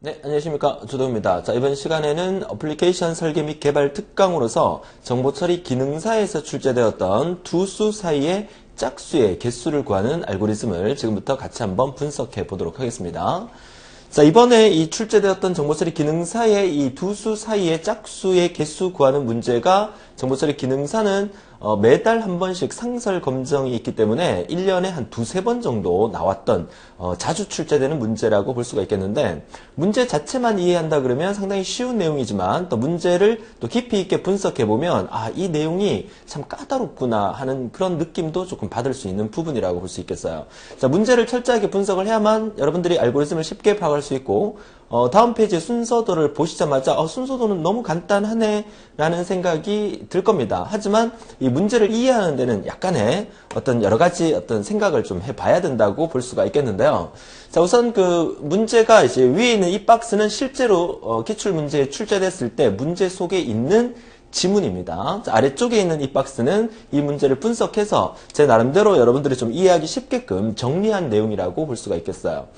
네, 안녕하십니까. 조동입니다. 자, 이번 시간에는 어플리케이션 설계 및 개발 특강으로서 정보처리 기능사에서 출제되었던 두 수 사이의 짝수의 개수를 구하는 알고리즘을 지금부터 같이 한번 분석해 보도록 하겠습니다. 자, 이번에 이 출제되었던 정보처리 기능사의 이 두 수 사이의 짝수의 개수 구하는 문제가 정보처리 기능사는 매달 한 번씩 상설 검정이 있기 때문에 1년에 한 두세 번 정도 나왔던 자주 출제되는 문제라고 볼 수가 있겠는데, 문제 자체만 이해한다 그러면 상당히 쉬운 내용이지만 또 문제를 또 깊이 있게 분석해 보면 이 내용이 참 까다롭구나 하는 그런 느낌도 조금 받을 수 있는 부분이라고 볼 수 있겠어요. 자, 문제를 철저하게 분석을 해야만 여러분들이 알고리즘을 쉽게 파악할 수 있고, 다음 페이지 순서도를 보시자마자 순서도는 너무 간단하네 라는 생각이 들 겁니다. 하지만 이 문제를 이해하는 데는 약간의 어떤 여러 가지 어떤 생각을 좀 해봐야 된다고 볼 수가 있겠는데요. 자, 우선 그 문제가 이제 위에 있는 이 박스는 실제로 기출 문제에 출제됐을 때 문제 속에 있는 지문입니다. 자, 아래쪽에 있는 이 박스는 이 문제를 분석해서 제 나름대로 여러분들이 좀 이해하기 쉽게끔 정리한 내용이라고 볼 수가 있겠어요.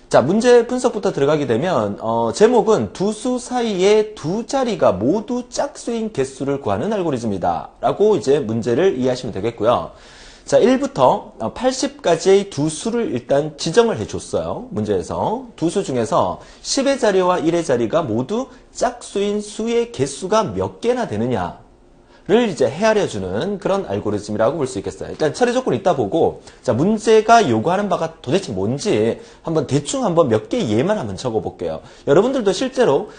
자, 문제 분석부터 들어가게 되면 제목은 두 수 사이의 두 자리가 모두 짝수인 개수를 구하는 알고리즘이다 라고 이제 문제를 이해하시면 되겠고요. 자, 1부터 80까지의 두 수를 일단 지정을 해줬어요. 문제에서 두 수 중에서 10의 자리와 1의 자리가 모두 짝수인 수의 개수가 몇 개나 되느냐 를 이제 헤아려주는 그런 알고리즘이라고 볼 수 있겠어요. 일단 처리 조건이 있다 보고, 자, 문제가 요구하는 바가 도대체 뭔지 한번 대충 한번 몇 개 예만 한번 적어볼게요. 여러분들도 실제로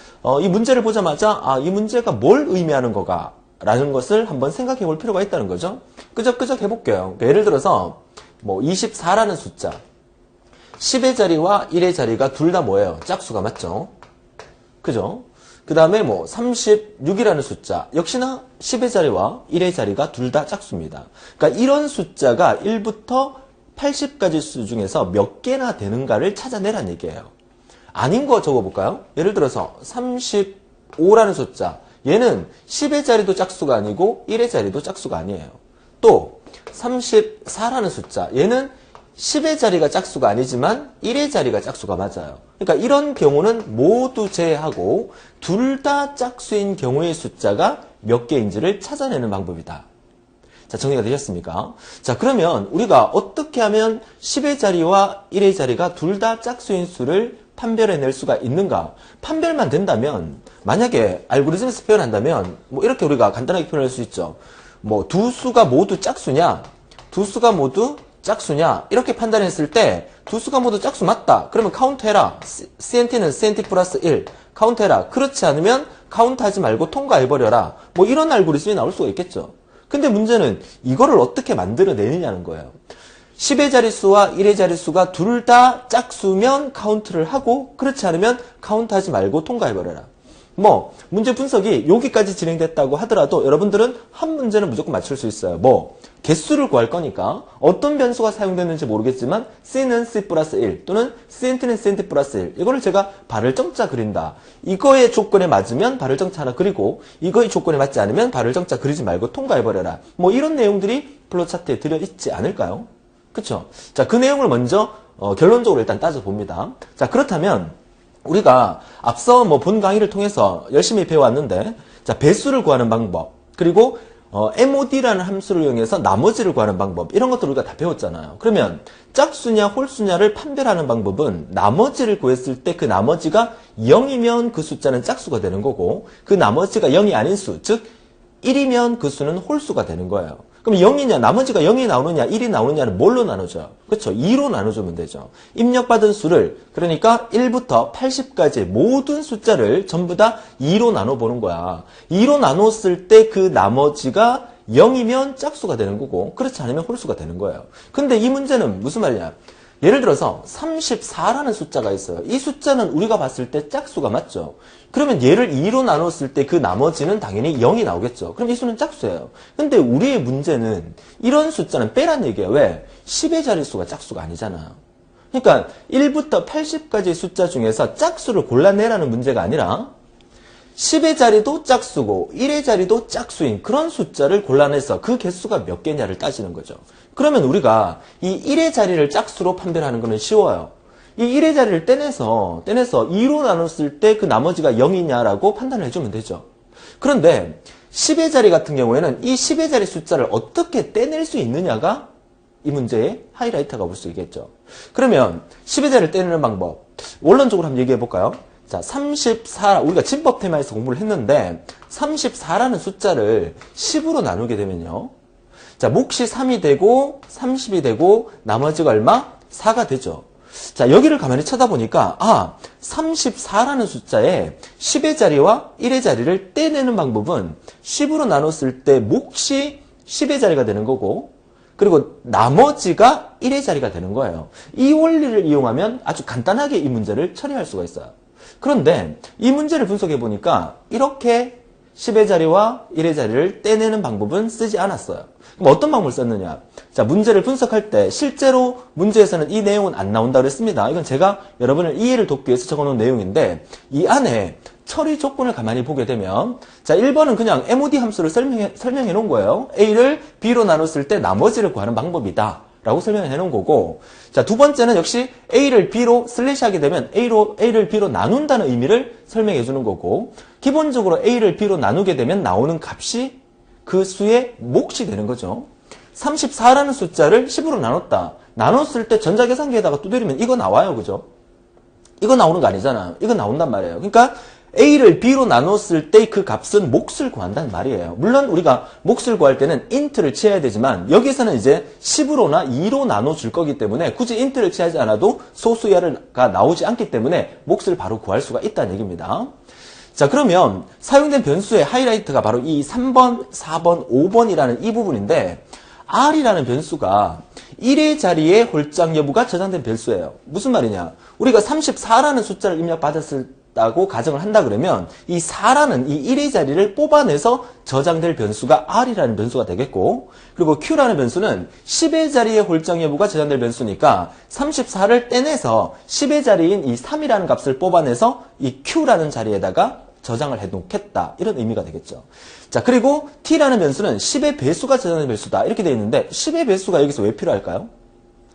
이 문제를 보자마자 이 문제가 뭘 의미하는 거가 라는 것을 한번 생각해 볼 필요가 있다는 거죠. 끄적끄적 해볼게요. 그러니까 예를 들어서 뭐 24라는 숫자, 10의 자리와 1의 자리가 둘 다 뭐예요? 짝수가 맞죠? 그죠? 그 다음에 뭐 36이라는 숫자, 역시나 10의 자리와 1의 자리가 둘 다 짝수입니다. 그러니까 이런 숫자가 1부터 80까지 수 중에서 몇 개나 되는가를 찾아내란 얘기예요. 아닌 거 적어볼까요? 예를 들어서 35라는 숫자, 얘는 10의 자리도 짝수가 아니고 1의 자리도 짝수가 아니에요. 또 34라는 숫자, 얘는 10의 자리가 짝수가 아니지만 1의 자리가 짝수가 맞아요. 그러니까 이런 경우는 모두 제외하고 둘 다 짝수인 경우의 숫자가 몇 개인지를 찾아내는 방법이다. 자, 정리가 되셨습니까? 자, 그러면 우리가 어떻게 하면 10의 자리와 1의 자리가 둘 다 짝수인 수를 판별해낼 수가 있는가? 판별만 된다면, 만약에 알고리즘에서 표현한다면 뭐 이렇게 우리가 간단하게 표현할 수 있죠. 뭐 두 수가 모두 짝수냐? 두 수가 모두 짝수냐? 이렇게 판단했을 때 두 수가 모두 짝수 맞다. 그러면 카운트해라. CNT는 CNT 플러스 1. 카운트해라. 그렇지 않으면 카운트하지 말고 통과해버려라. 뭐 이런 알고리즘이 나올 수가 있겠죠. 근데 문제는 이거를 어떻게 만들어내느냐는 거예요. 10의 자릿수와 1의 자릿수가 둘 다 짝수면 카운트를 하고, 그렇지 않으면 카운트하지 말고 통과해버려라. 뭐 문제 분석이 여기까지 진행됐다고 하더라도 여러분들은 한 문제는 무조건 맞출 수 있어요. 뭐 개수를 구할 거니까 어떤 변수가 사용됐는지 모르겠지만 C는 C 플러스 1 또는 CNT는 CNT 플러스 1, 이거를 제가 발을 정자 그린다. 이거의 조건에 맞으면 발을 정자 하나 그리고 이거의 조건에 맞지 않으면 발을 정자 그리지 말고 통과해버려라. 뭐 이런 내용들이 플로차트에 들어있지 않을까요? 그쵸? 자, 그 내용을 먼저 결론적으로 일단 따져봅니다. 자, 그렇다면 우리가 앞서 뭐 본 강의를 통해서 열심히 배워왔는데, 자, 배수를 구하는 방법, 그리고 MOD라는 함수를 이용해서 나머지를 구하는 방법, 이런 것들 우리가 다 배웠잖아요. 그러면 짝수냐 홀수냐를 판별하는 방법은 나머지를 구했을 때 그 나머지가 0이면 그 숫자는 짝수가 되는 거고, 그 나머지가 0이 아닌 수, 즉 1이면 그 수는 홀수가 되는 거예요. 그럼 0이냐, 나머지가 0이 나오느냐, 1이 나오느냐는 뭘로 나누죠? 그렇죠. 2로 나눠주면 되죠. 입력받은 수를, 그러니까 1부터 80까지 모든 숫자를 전부 다 2로 나눠보는 거야. 2로 나눴을 때 그 나머지가 0이면 짝수가 되는 거고, 그렇지 않으면 홀수가 되는 거예요. 근데 이 문제는 무슨 말이야? 예를 들어서 34라는 숫자가 있어요. 이 숫자는 우리가 봤을 때 짝수가 맞죠? 그러면 얘를 2로 나눴을 때 그 나머지는 당연히 0이 나오겠죠. 그럼 이 수는 짝수예요. 근데 우리의 문제는 이런 숫자는 빼란 얘기예요. 왜? 10의 자릿수가 짝수가 아니잖아요. 그러니까 1부터 80까지의 숫자 중에서 짝수를 골라내라는 문제가 아니라 10의 자리도 짝수고 1의 자리도 짝수인 그런 숫자를 골라내서 그 개수가 몇 개냐를 따지는 거죠. 그러면 우리가 이 1의 자리를 짝수로 판별하는 것은 쉬워요. 이 1의 자리를 떼내서 2로 나눴을 때 그 나머지가 0이냐라고 판단을 해주면 되죠. 그런데 10의 자리 같은 경우에는 이 10의 자리 숫자를 어떻게 떼낼 수 있느냐가 이 문제의 하이라이트가 볼 수 있겠죠. 그러면 10의 자리를 떼내는 방법, 원론적으로 한번 얘기해 볼까요? 자, 34, 우리가 진법 테마에서 공부를 했는데 34라는 숫자를 10으로 나누게 되면요. 자, 몫이 3이 되고 30이 되고 나머지가 얼마? 4가 되죠. 자, 여기를 가만히 쳐다보니까 34라는 숫자에 10의 자리와 1의 자리를 떼내는 방법은 10으로 나눴을 때 몫이 10의 자리가 되는 거고 그리고 나머지가 1의 자리가 되는 거예요. 이 원리를 이용하면 아주 간단하게 이 문제를 처리할 수가 있어요. 그런데 이 문제를 분석해 보니까 이렇게 10의 자리와 1의 자리를 떼내는 방법은 쓰지 않았어요. 그럼 어떤 방법을 썼느냐? 자, 문제를 분석할 때 실제로 문제에서는 이 내용은 안 나온다고 했습니다. 이건 제가 여러분을 이해를 돕기 위해서 적어놓은 내용인데 이 안에 처리 조건을 가만히 보게 되면 자, 1번은 그냥 MOD 함수를 설명해 놓은 거예요. A를 B로 나눴을 때 나머지를 구하는 방법이다 라고 설명해 놓은 거고 자, 두 번째는 역시 A를 B로 슬래시하게 되면 A를 B로 나눈다는 의미를 설명해 주는 거고 기본적으로 A를 B로 나누게 되면 나오는 값이 그 수의 몫이 되는 거죠. 34라는 숫자를 10으로 나눴다. 나눴을 때 전자계산기에다가 두드리면 이거 나와요. 그죠? 이거 나오는 거 아니잖아. 이거 나온단 말이에요. 그러니까 A를 B로 나눴을 때 그 값은 몫을 구한다는 말이에요. 물론 우리가 몫을 구할 때는 int를 취해야 되지만 여기서는 이제 10으로나 2로 나눠줄 거기 때문에 굳이 int를 취하지 않아도 소수야가 나오지 않기 때문에 몫을 바로 구할 수가 있다는 얘기입니다. 자, 그러면 사용된 변수의 하이라이트가 바로 이 3번, 4번, 5번이라는 이 부분인데 R이라는 변수가 1의 자리에 홀짝 여부가 저장된 변수예요. 무슨 말이냐? 우리가 34라는 숫자를 입력받았다고 가정을 한다 그러면 이 4라는 이 1의 자리를 뽑아내서 저장될 변수가 R이라는 변수가 되겠고 그리고 Q라는 변수는 10의 자리에 홀짝 여부가 저장될 변수니까 34를 떼내서 10의 자리인 이 3이라는 값을 뽑아내서 이 Q라는 자리에다가 저장을 해 놓겠다. 이런 의미가 되겠죠. 자, 그리고 T라는 변수는 10의 배수가 저장된 변수다. 이렇게 되어 있는데 10의 배수가 여기서 왜 필요할까요?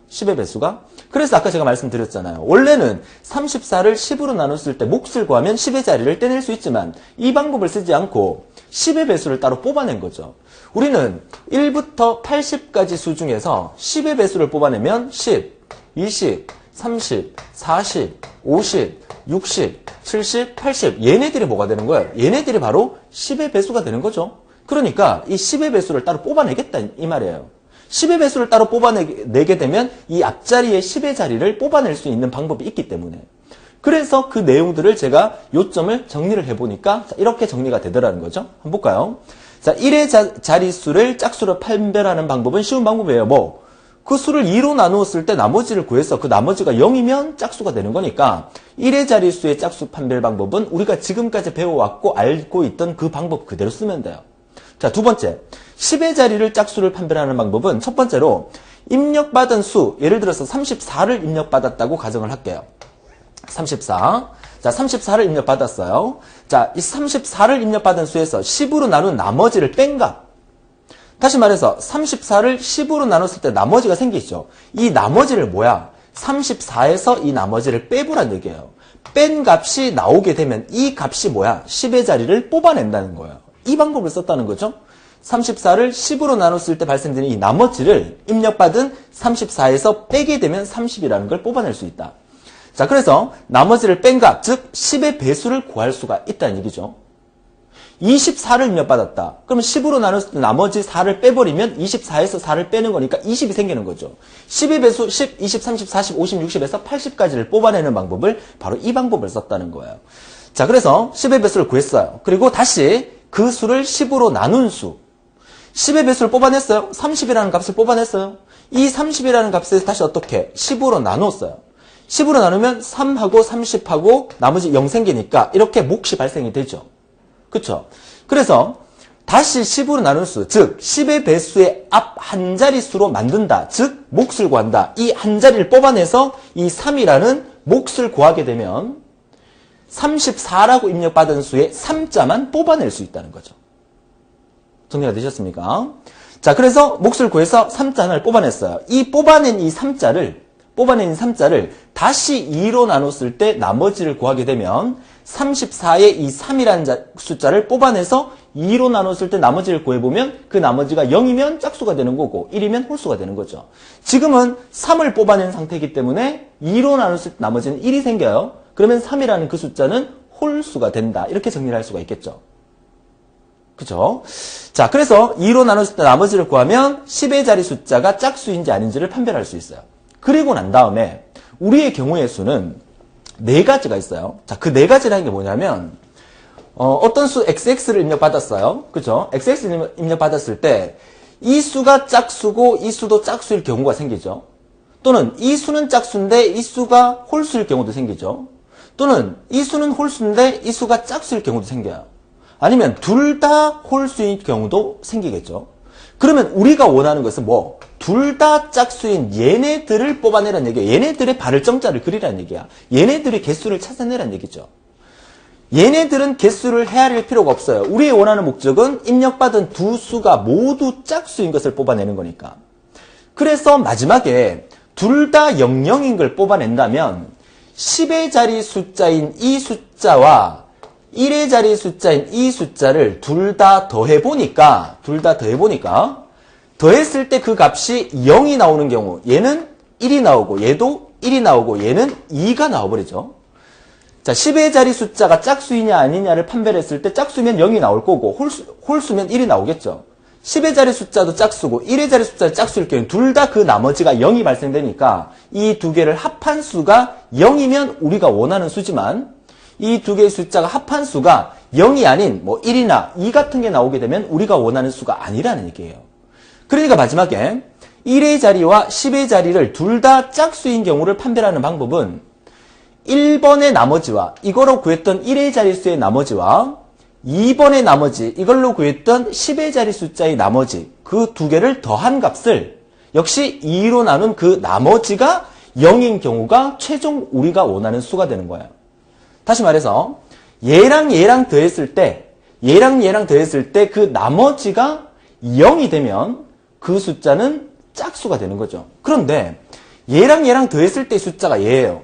10의 배수가? 그래서 아까 제가 말씀드렸잖아요. 원래는 34를 10으로 나눴을 때 몫을 구하면 10의 자리를 떼낼 수 있지만 이 방법을 쓰지 않고 10의 배수를 따로 뽑아낸 거죠. 우리는 1부터 80까지 수 중에서 10의 배수를 뽑아내면 10, 20, 30, 40, 50, 60, 70, 80 얘네들이 뭐가 되는 거예요? 얘네들이 바로 10의 배수가 되는 거죠. 그러니까 이 10의 배수를 따로 뽑아내겠다 이 말이에요. 10의 배수를 따로 뽑아내게 되면 이 앞자리에 10의 자리를 뽑아낼 수 있는 방법이 있기 때문에 그래서 그 내용들을 제가 요점을 정리를 해보니까 이렇게 정리가 되더라는 거죠. 한번 볼까요? 자, 1의 자릿수를 짝수로 판별하는 방법은 쉬운 방법이에요. 그 수를 2로 나누었을 때 나머지를 구해서 그 나머지가 0이면 짝수가 되는 거니까 1의 자릿수의 짝수 판별 방법은 우리가 지금까지 배워왔고 알고 있던 그 방법 그대로 쓰면 돼요. 자, 두 번째, 10의 자리를 짝수를 판별하는 방법은 첫 번째로 입력받은 수, 예를 들어서 34를 입력받았다고 가정을 할게요. 34. 자, 34를 입력받았어요. 자, 이 34를 입력받은 수에서 10으로 나눈 나머지를 뺀 값. 다시 말해서 34를 10으로 나눴을 때 나머지가 생기죠. 이 나머지를 뭐야? 34에서 이 나머지를 빼보란 얘기예요. 뺀 값이 나오게 되면 이 값이 뭐야? 10의 자리를 뽑아낸다는 거예요. 이 방법을 썼다는 거죠. 34를 10으로 나눴을 때 발생되는 이 나머지를 입력받은 34에서 빼게 되면 30이라는 걸 뽑아낼 수 있다. 자, 그래서 나머지를 뺀 값, 즉 10의 배수를 구할 수가 있다는 얘기죠. 24를 입력받았다. 그러면 10으로 나눴을 때 나머지 4를 빼버리면 24에서 4를 빼는 거니까 20이 생기는 거죠. 10의 배수 10, 20, 30, 40, 50, 60에서 80까지를 뽑아내는 방법을 바로 이 방법을 썼다는 거예요. 자, 그래서 10의 배수를 구했어요. 그리고 다시 그 수를 10으로 나눈 수. 10의 배수를 뽑아냈어요. 30이라는 값을 뽑아냈어요. 이 30이라는 값에서 다시 어떻게? 10으로 나눴어요. 10으로 나누면 3하고 30하고 나머지 0 생기니까 이렇게 몫이 발생이 되죠. 그쵸? 그래서 다시 10으로 나눈 수, 즉 10의 배수의 앞 한 자릿수로 만든다. 즉 몫을 구한다. 이 한 자리를 뽑아내서 이 3이라는 몫을 구하게 되면 34라고 입력받은 수의 3자만 뽑아낼 수 있다는 거죠. 정리가 되셨습니까? 자, 그래서 몫을 구해서 3자를 뽑아냈어요. 이 뽑아낸 이 3자를 뽑아낸 3자를 다시 2로 나눴을 때 나머지를 구하게 되면 34의 이 3이라는 숫자를 뽑아내서 2로 나눴을 때 나머지를 구해보면 그 나머지가 0이면 짝수가 되는 거고 1이면 홀수가 되는 거죠. 지금은 3을 뽑아낸 상태이기 때문에 2로 나눴을 때 나머지는 1이 생겨요. 그러면 3이라는 그 숫자는 홀수가 된다. 이렇게 정리를 할 수가 있겠죠. 그죠? 자, 그래서 2로 나눴을 때 나머지를 구하면 10의 자리 숫자가 짝수인지 아닌지를 판별할 수 있어요. 그리고 난 다음에 우리의 경우의 수는 4가지가 있어요. 자, 그 4가지라는 게 뭐냐면 어떤 수 xx를 입력받았어요. 그죠? xx 입력받았을 때 이 수가 짝수고 이 수도 짝수일 경우가 생기죠. 또는 이 수는 짝수인데 이 수가 홀수일 경우도 생기죠. 또는 이 수는 홀수인데 이 수가 짝수일 경우도 생겨요. 아니면 둘 다 홀수인 경우도 생기겠죠. 그러면 우리가 원하는 것은 뭐? 둘 다 짝수인 얘네들을 뽑아내라는 얘기야. 얘네들의 발을 정자를 그리라는 얘기야. 얘네들의 개수를 찾아내라는 얘기죠. 얘네들은 개수를 헤아릴 필요가 없어요. 우리의 원하는 목적은 입력받은 두 수가 모두 짝수인 것을 뽑아내는 거니까. 그래서 마지막에 둘 다 00인 걸 뽑아낸다면 10의 자리 숫자인 이 숫자와 1의 자리 숫자인 이 숫자를 둘 다 더해보니까 더했을 때 그 값이 0이 나오는 경우 얘는 1이 나오고 얘도 1이 나오고 얘는 2가 나와버리죠. 자, 10의 자리 숫자가 짝수이냐 아니냐를 판별했을 때 짝수면 0이 나올 거고 홀수면 1이 나오겠죠. 10의 자리 숫자도 짝수고 1의 자리 숫자도 짝수일 경우 둘 다 그 나머지가 0이 발생되니까 이 두 개를 합한 수가 0이면 우리가 원하는 수지만 이 두 개의 숫자가 합한 수가 0이 아닌 뭐 1이나 2 같은 게 나오게 되면 우리가 원하는 수가 아니라는 얘기예요. 그러니까 마지막에 1의 자리와 10의 자리를 둘 다 짝수인 경우를 판별하는 방법은 1번의 나머지와 이거로 구했던 1의 자릿수의 나머지와 2번의 나머지 이걸로 구했던 10의 자리 숫자의 나머지 그 두 개를 더한 값을 역시 2로 나눈 그 나머지가 0인 경우가 최종 우리가 원하는 수가 되는 거예요. 다시 말해서 얘랑 더했을 때 그 나머지가 0이 되면 그 숫자는 짝수가 되는 거죠. 그런데 얘랑 더했을 때 숫자가 얘예요.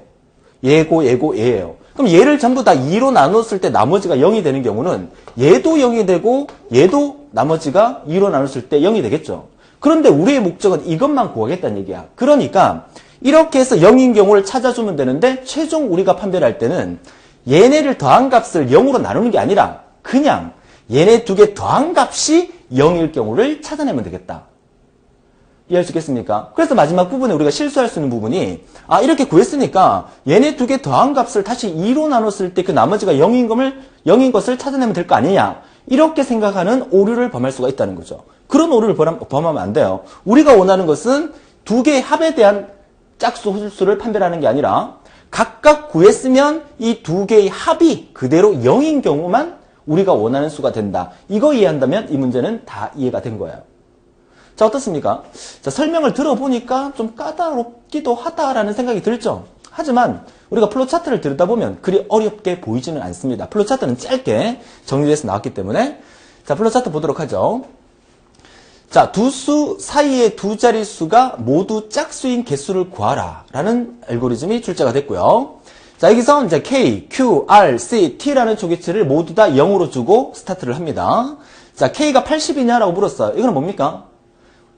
얘예요. 그럼 얘를 전부 다 2로 나눴을 때 나머지가 0이 되는 경우는 얘도 0이 되고 얘도 나머지가 2로 나눴을 때 0이 되겠죠. 그런데 우리의 목적은 이것만 구하겠다는 얘기야. 그러니까 이렇게 해서 0인 경우를 찾아주면 되는데 최종 우리가 판별할 때는 얘네를 더한 값을 0으로 나누는 게 아니라 그냥 얘네 두 개 더한 값이 0일 경우를 찾아내면 되겠다. 이해할 수 있겠습니까? 그래서 마지막 부분에 우리가 실수할 수 있는 부분이 이렇게 구했으니까 얘네 두 개 더한 값을 다시 2로 나눴을 때 그 나머지가 0인 것을 찾아내면 될 거 아니냐 이렇게 생각하는 오류를 범할 수가 있다는 거죠. 그런 오류를 범하면 안 돼요. 우리가 원하는 것은 두 개의 합에 대한 짝수 홀수를 판별하는 게 아니라 각각 구했으면 이 두 개의 합이 그대로 0인 경우만 우리가 원하는 수가 된다. 이거 이해한다면 이 문제는 다 이해가 된 거예요. 자, 어떻습니까? 자, 설명을 들어보니까 좀 까다롭기도 하다라는 생각이 들죠? 하지만 우리가 플로우 차트를 들여다보면 그리 어렵게 보이지는 않습니다. 플로우 차트는 짧게 정리돼서 나왔기 때문에 자, 플로우 차트 보도록 하죠. 자, 두 수 사이의 두 자릿수가 모두 짝수인 개수를 구하라 라는 알고리즘이 출제가 됐고요. 자, 여기서 이제 K, Q, R, C, T라는 초기치를 모두 다 0으로 주고 스타트를 합니다. 자, K가 80이냐라고 물었어요. 이거는 뭡니까?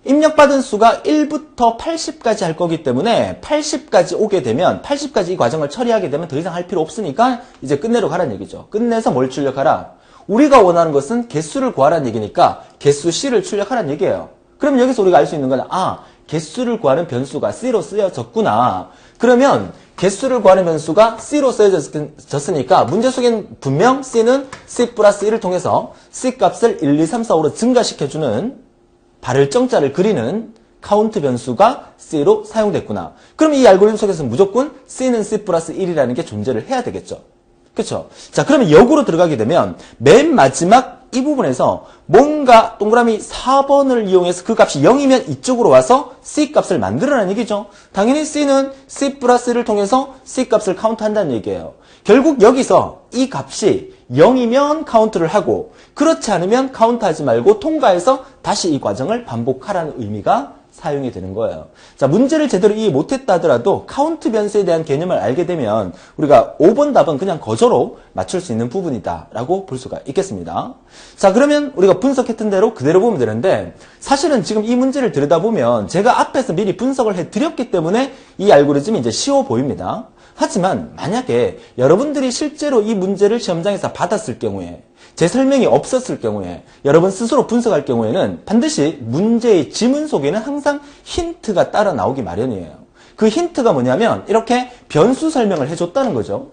입력받은 수가 1부터 80까지 할 거기 때문에 80까지 오게 되면 80까지 이 과정을 처리하게 되면 더 이상 할 필요 없으니까 이제 끝내러 가라는 얘기죠. 끝내서 뭘 출력하라? 우리가 원하는 것은 개수를 구하라는 얘기니까 개수 C를 출력하라는 얘기예요. 그럼 여기서 우리가 알 수 있는 건 개수를 구하는 변수가 C로 쓰여졌구나. 그러면 개수를 구하는 변수가 C로 쓰여졌으니까 문제 속엔 분명 C는 C 플러스 1을 통해서 C 값을 1, 2, 3, 4, 5로 증가시켜주는 발을 정자를 그리는 카운트 변수가 C로 사용됐구나. 그럼 이 알고리즘 속에서는 무조건 C는 C 플러스 1이라는 게 존재를 해야 되겠죠. 그쵸? 자, 그러면 역으로 들어가게 되면 맨 마지막 이 부분에서 뭔가 동그라미 4번을 이용해서 그 값이 0이면 이쪽으로 와서 C 값을 만들어라는 얘기죠. 당연히 C는 C 플러스 1을 통해서 C 값을 카운트한다는 얘기예요. 결국 여기서 이 값이 0이면 카운트를 하고 그렇지 않으면 카운트하지 말고 통과해서 다시 이 과정을 반복하라는 의미가 사용이 되는 거예요. 자, 문제를 제대로 이해 못했다 하더라도 카운트 변수에 대한 개념을 알게 되면 우리가 5번 답은 그냥 거저로 맞출 수 있는 부분이다 라고 볼 수가 있겠습니다. 자, 그러면 우리가 분석했던 대로 그대로 보면 되는데 사실은 지금 이 문제를 들여다보면 제가 앞에서 미리 분석을 해드렸기 때문에 이 알고리즘이 이제 쉬워 보입니다. 하지만 만약에 여러분들이 실제로 이 문제를 시험장에서 받았을 경우에 제 설명이 없었을 경우에 여러분 스스로 분석할 경우에는 반드시 문제의 지문 속에는 항상 힌트가 따라 나오기 마련이에요. 그 힌트가 뭐냐면 이렇게 변수 설명을 해줬다는 거죠.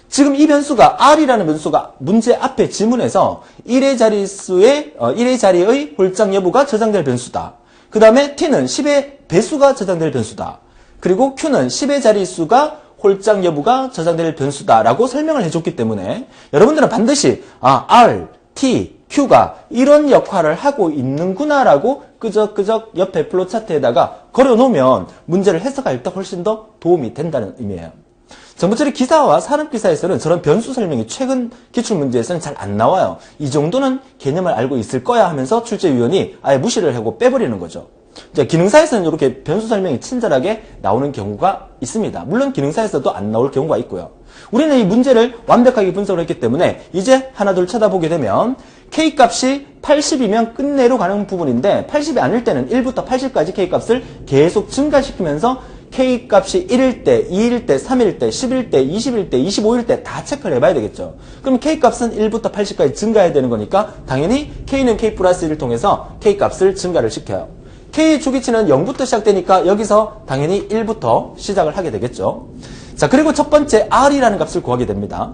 지금 이 변수가 R이라는 변수가 문제 앞에 지문에서 1의 자릿수의 1의 자리의 홀짝 여부가 저장될 변수다. 그 다음에 T는 10의 배수가 저장될 변수다. 그리고 Q는 10의 자릿수가 홀짝 여부가 저장될 변수다라고 설명을 해줬기 때문에 여러분들은 반드시 R, T, Q가 이런 역할을 하고 있는구나라고 끄적끄적 옆에 플로 차트에다가 걸어놓으면 문제를 해석할 때 훨씬 더 도움이 된다는 의미예요. 정보처리 기사와 산업기사에서는 저런 변수 설명이 최근 기출문제에서는 잘 안 나와요. 이 정도는 개념을 알고 있을 거야 하면서 출제위원이 아예 무시를 하고 빼버리는 거죠. 이제 기능사에서는 이렇게 변수 설명이 친절하게 나오는 경우가 있습니다. 물론 기능사에서도 안 나올 경우가 있고요. 우리는 이 문제를 완벽하게 분석을 했기 때문에 이제 하나 둘 쳐다보게 되면 K값이 80이면 끝내로 가는 부분인데 80이 아닐 때는 1부터 80까지 K값을 계속 증가시키면서 K값이 1일 때, 2일 때, 3일 때, 10일 때, 20일 때, 25일 때 다 체크를 해봐야 되겠죠. 그럼 K값은 1부터 80까지 증가해야 되는 거니까 당연히 K는 K 플러스 1을 통해서 K값을 증가를 시켜요. K의 주기치는 0부터 시작되니까 여기서 당연히 1부터 시작을 하게 되겠죠. 자, 그리고 첫 번째 R이라는 값을 구하게 됩니다.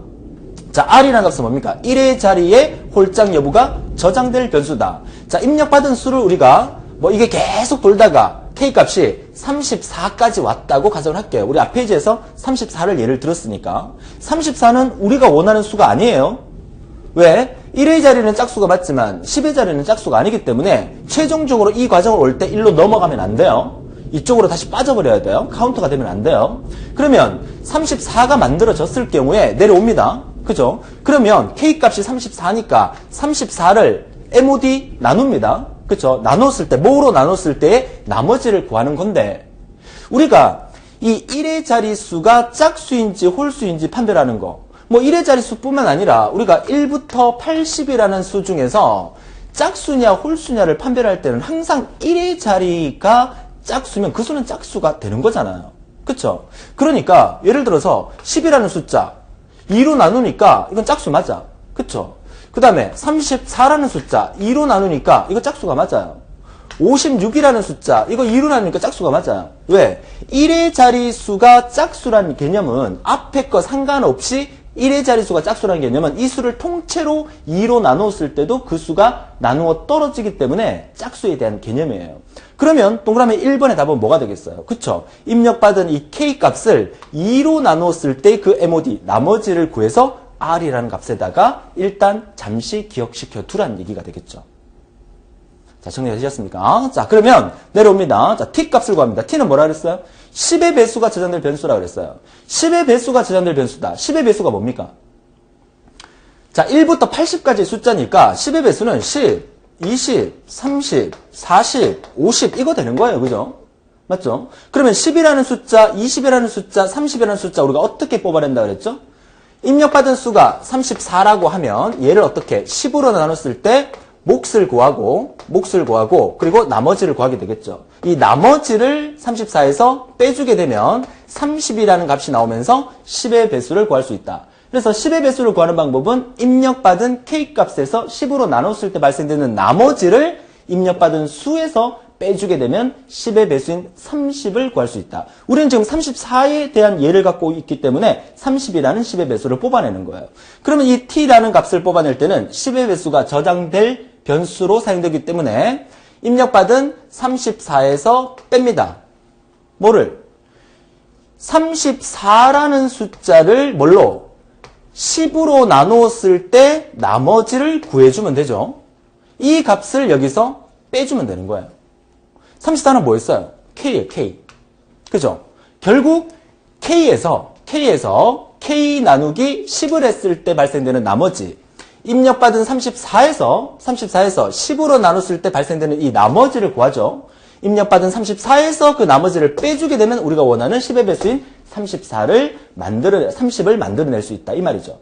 자, R이라는 값은 뭡니까? 1의 자리에 홀짝 여부가 저장될 변수다. 자, 입력받은 수를 우리가 이게 계속 돌다가 K값이 34까지 왔다고 가정을 할게요. 우리 앞 페이지에서 34를 예를 들었으니까 34는 우리가 원하는 수가 아니에요. 왜? 1의 자리는 짝수가 맞지만 10의 자리는 짝수가 아니기 때문에 최종적으로 이 과정을 올 때 1로 넘어가면 안 돼요. 이쪽으로 다시 빠져버려야 돼요. 카운터가 되면 안 돼요. 그러면 34가 만들어졌을 경우에 내려옵니다. 그죠? 그러면 K값이 34니까 34를 MOD 나눕니다. 그쵸? 나눴을 때, 뭐로 나눴을 때의 나머지를 구하는 건데, 우리가 이 1의 자릿수가 짝수인지 홀수인지 판별하는 거, 1의 자릿수뿐만 아니라 우리가 1부터 80이라는 수 중에서 짝수냐 홀수냐를 판별할 때는 항상 1의 자리가 짝수면 그 수는 짝수가 되는 거잖아요. 그쵸? 그러니까 예를 들어서 10이라는 숫자 2로 나누니까 이건 짝수 맞아. 그쵸? 그 다음에 34라는 숫자 2로 나누니까 이거 짝수가 맞아요. 56이라는 숫자 이거 2로 나누니까 짝수가 맞아요. 왜? 1의 자릿수가 짝수라는 개념은 앞에 거 상관없이 1의 자릿수가 짝수라는 개념은 이 수를 통째로 2로 나누었을 때도 그 수가 나누어 떨어지기 때문에 짝수에 대한 개념이에요. 그러면 동그라미 1번의 답은 뭐가 되겠어요? 그쵸? 입력받은 이 K값을 2로 나누었을 때 그 MOD 나머지를 구해서 R이라는 값에다가 일단 잠시 기억시켜 두라는 얘기가 되겠죠. 자, 정리되셨습니까? 자, 그러면 내려옵니다. 자, T 값을 구합니다. T는 뭐라 그랬어요? 10의 배수가 저장될 변수라고 그랬어요. 10의 배수가 저장될 변수다. 10의 배수가 뭡니까? 자, 1부터 80까지의 숫자니까 10의 배수는 10, 20, 30, 40, 50 이거 되는 거예요. 그죠? 맞죠? 그러면 10이라는 숫자, 20이라는 숫자, 30이라는 숫자 우리가 어떻게 뽑아낸다 그랬죠? 입력받은 수가 34라고 하면 얘를 어떻게 10으로 나눴을 때 몫을 구하고 그리고 나머지를 구하게 되겠죠. 이 나머지를 34에서 빼주게 되면 30이라는 값이 나오면서 10의 배수를 구할 수 있다. 그래서 10의 배수를 구하는 방법은 입력받은 K값에서 10으로 나눴을 때 발생되는 나머지를 입력받은 수에서 빼주게 되면 10의 배수인 30을 구할 수 있다. 우리는 지금 34에 대한 예를 갖고 있기 때문에 30이라는 10의 배수를 뽑아내는 거예요. 그러면 이 T라는 값을 뽑아낼 때는 10의 배수가 저장될 변수로 사용되기 때문에 입력받은 34에서 뺍니다. 뭐를? 34라는 숫자를 뭘로? 10으로 나누었을 때 나머지를 구해주면 되죠. 이 값을 여기서 빼주면 되는 거예요. 34는 뭐였어요? K예요, K. 그죠? 결국 K에서 K 나누기 10을 했을 때 발생되는 나머지, 입력받은 34에서 10으로 나눴을 때 발생되는 이 나머지를 구하죠. 입력받은 34에서 그 나머지를 빼주게 되면 우리가 원하는 10의 배수인 30을 만들어낼 수 있다. 이 말이죠.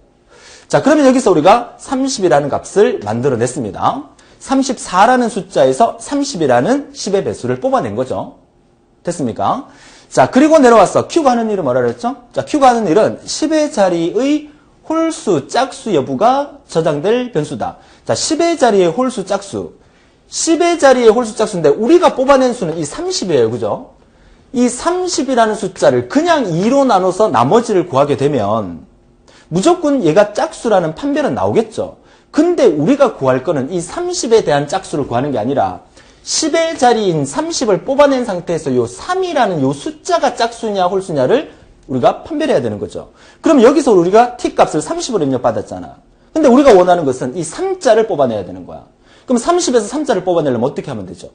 자, 그러면 여기서 우리가 30이라는 값을 만들어냈습니다. 34라는 숫자에서 30이라는 10의 배수를 뽑아낸 거죠. 됐습니까? 자, 그리고 내려와서 Q가 하는 일은 뭐라 그랬죠? 자, Q가 하는 일은 10의 자리의 홀수, 짝수 여부가 저장될 변수다. 자, 10의 자리의 홀수, 짝수. 10의 자리의 홀수, 짝수인데 우리가 뽑아낸 수는 이 30이에요. 그죠? 이 30이라는 숫자를 그냥 2로 나눠서 나머지를 구하게 되면 무조건 얘가 짝수라는 판별은 나오겠죠. 근데 우리가 구할 거는 이 30에 대한 짝수를 구하는 게 아니라 10의 자리인 30을 뽑아낸 상태에서 요 3이라는 요 숫자가 짝수냐 홀수냐를 우리가 판별해야 되는 거죠. 그럼 여기서 우리가 t값을 30으로 입력받았잖아. 근데 우리가 원하는 것은 이 3자를 뽑아내야 되는 거야. 그럼 30에서 3자를 뽑아내려면 어떻게 하면 되죠?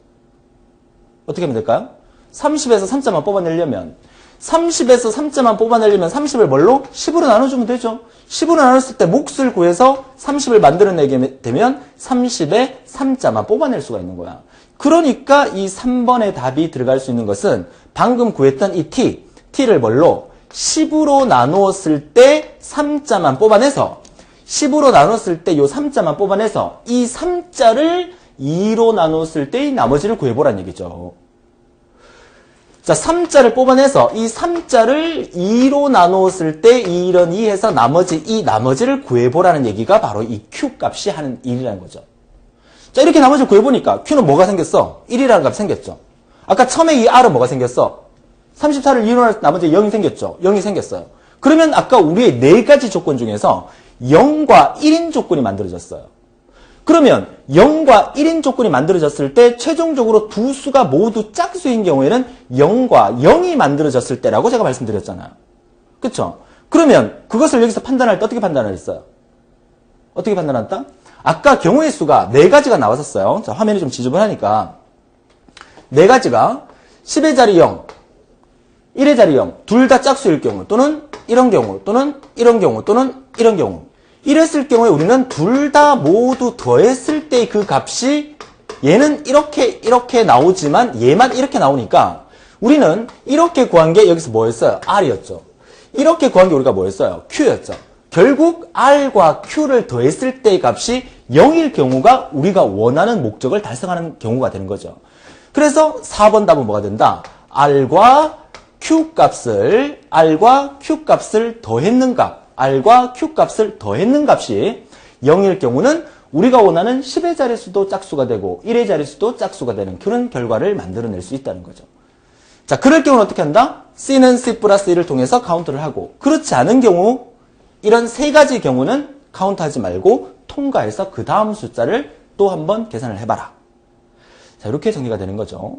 어떻게 하면 될까요? 30에서 3자만 뽑아내려면 30을 뭘로? 10으로 나눠주면 되죠. 10으로 나눴을 때 몫을 구해서 30을 만들어내게 되면 30에 3자만 뽑아낼 수가 있는 거야. 그러니까 이 3번의 답이 들어갈 수 있는 것은 방금 구했던 이 t를 뭘로? 10으로 나누었을 때 3자만 뽑아내서 10으로 나눴을 때 이 3자만 뽑아내서 이 3자를 2로 나눴을 때 나머지를 구해보란 얘기죠. 자, 3자를 뽑아내서 이 3자를 2로 나누었을 때 2런 2 해서 이 나머지를 구해보라는 얘기가 바로 이 Q값이 하는 일이라는 거죠. 자, 이렇게 나머지를 구해보니까 Q는 뭐가 생겼어? 1이라는 값이 생겼죠. 아까 처음에 이 R은 뭐가 생겼어? 34를 2로 나눠서 나머지 0이 생겼죠. 0이 생겼어요. 그러면 아까 우리의 네 가지 조건 중에서 0과 1인 조건이 만들어졌어요. 그러면 0과 1인 조건이 만들어졌을 때 최종적으로 두 수가 모두 짝수인 경우에는 0과 0이 만들어졌을 때라고 제가 말씀드렸잖아요. 그쵸? 그러면 그것을 여기서 판단할 때 어떻게 판단을 했어요? 어떻게 판단한다? 아까 경우의 수가 네 가지가 나왔었어요. 자, 화면이 좀 지저분하니까 네 가지가 10의 자리 0, 1의 자리 0, 둘 다 짝수일 경우 또는 이런 경우 또는 이런 경우 또는 이런 경우 이랬을 경우에 우리는 둘 다 모두 더했을 때 그 값이 얘는 이렇게 나오지만 얘만 이렇게 나오니까 우리는 이렇게 구한 게 여기서 뭐였어요? R이었죠. 이렇게 구한 게 우리가 뭐였어요? Q였죠. 결국 R과 Q를 더했을 때의 값이 0일 경우가 우리가 원하는 목적을 달성하는 경우가 되는 거죠. 그래서 4번 답은 뭐가 된다? R과 Q 값을 더했는 값이 0일 경우는 우리가 원하는 10의 자릿수도 짝수가 되고 1의 자릿수도 짝수가 되는 그런 결과를 만들어낼 수 있다는 거죠. 자, 그럴 경우는 어떻게 한다? C는 C 플러스 1을 통해서 카운트를 하고 그렇지 않은 경우 이런 세 가지 경우는 카운트하지 말고 통과해서 그 다음 숫자를 또 한번 계산을 해봐라. 자, 이렇게 정리가 되는 거죠.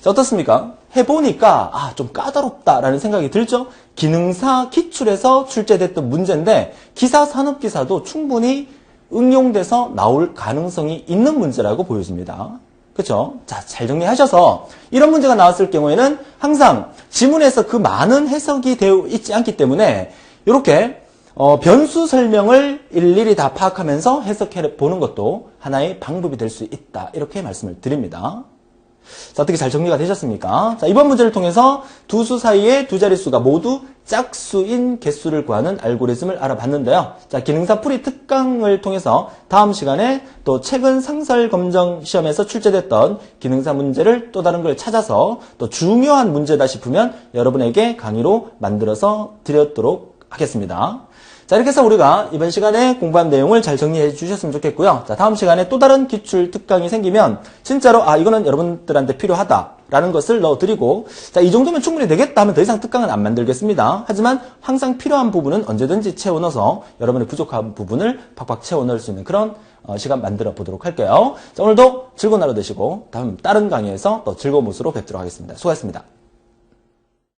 자, 어떻습니까? 해보니까 좀 까다롭다라는 생각이 들죠? 기능사 기출에서 출제됐던 문제인데 기사 산업기사도 충분히 응용돼서 나올 가능성이 있는 문제라고 보여집니다. 그렇죠? 자, 잘 정리하셔서 이런 문제가 나왔을 경우에는 항상 지문에서 그 많은 해석이 되어 있지 않기 때문에 이렇게 변수 설명을 일일이 다 파악하면서 해석해 보는 것도 하나의 방법이 될 수 있다. 이렇게 말씀을 드립니다. 자, 어떻게 잘 정리가 되셨습니까? 자, 이번 문제를 통해서 두 수 사이의 두 자릿수가 모두 짝수인 개수를 구하는 알고리즘을 알아봤는데요. 자, 기능사 풀이 특강을 통해서 다음 시간에 또 최근 상설 검정 시험에서 출제됐던 기능사 문제를 또 다른 걸 찾아서 또 중요한 문제다 싶으면 여러분에게 강의로 만들어서 드렸도록 하겠습니다. 자, 이렇게 해서 우리가 이번 시간에 공부한 내용을 잘 정리해 주셨으면 좋겠고요. 자, 다음 시간에 또 다른 기출 특강이 생기면 진짜로 이거는 여러분들한테 필요하다라는 것을 넣어드리고 자, 이 정도면 충분히 되겠다 하면 더 이상 특강은 안 만들겠습니다. 하지만 항상 필요한 부분은 언제든지 채워 넣어서 여러분의 부족한 부분을 팍팍 채워 넣을 수 있는 그런 시간 만들어 보도록 할게요. 자, 오늘도 즐거운 하루 되시고 다른 강의에서 또 즐거운 모습으로 뵙도록 하겠습니다. 수고하셨습니다.